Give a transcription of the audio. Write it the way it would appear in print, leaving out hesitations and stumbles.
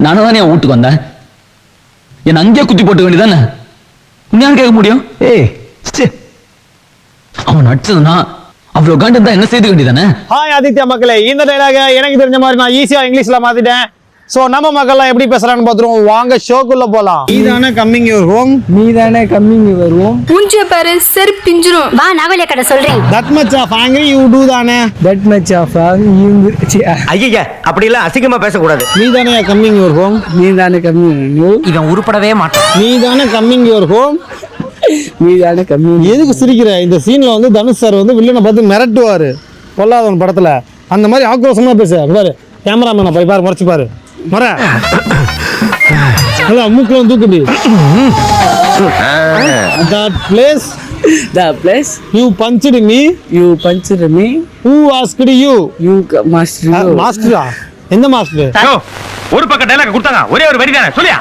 நானும் தானே என் வீட்டுக்கு வந்தேன், என்ன அங்கேயே குத்தி போட்டு வேண்டியதானே? உன்னையான் கேட்க முடியும்? ஏய் அவன் நடிச்சதுன்னா அவ்வளவு காண்டு இருந்தா என்ன செய்து வேண்டியதானே? ஹாய் ஆதித்யா மக்களே, இந்த டைலாக எனக்கு தெரிஞ்ச மாதிரி நான் ஈஸியா இங்கிலீஷ்ல மாத்திட்டேன். சோ நம்ம மக்கள்லாம் எப்படி பேசுறான்னு பாத்துருவோம். வாங்க ஷோக்குள்ள போலாம். நீதானே கம்மிங் யுவர் ஹோம், நீதானே கம்மிங் யுவர் ஹோம். மூஞ்சிய பாரு, செருப்பு பிஞ்சிரும். வா நவலே கடை சொல்றேன். That much of angry you to தானே. தட் மச் ஆஃப் ஐயா அப்படி எல்லாம் அசிங்கமா பேசக்கூடாது. நீதானே கம்மிங் யுவர் ஹோம். நீதானே கம்மிங். இவன் உருப்படவே மாட்டான். நீதானே கம்மிங் யுவர் ஹோம். நீதானே கம்மிங். எதுக்கு சிரிக்கிற? இந்த சீன்ல வந்து தனுஷ் சார் வந்து வில்லனை பார்த்து மிரட்டுவாரு பொல்லாதவன் படத்துல. அந்த மாதிரி ஆக்ரோஷமா பேசு. பாரு கேமராமேனை போய் பாரு, முறைச்சு பாரு. மர மூக்குல தூக்குடி. That place, The place you punched me. you punched me. Who asked you? You master. மாஸ்டரா? எந்த மாஸ்டர்? ஒரு பக்கம் டைலாக் கொடுத்தாங்க, ஒரே ஒரு வரி தானே சொல்லியா?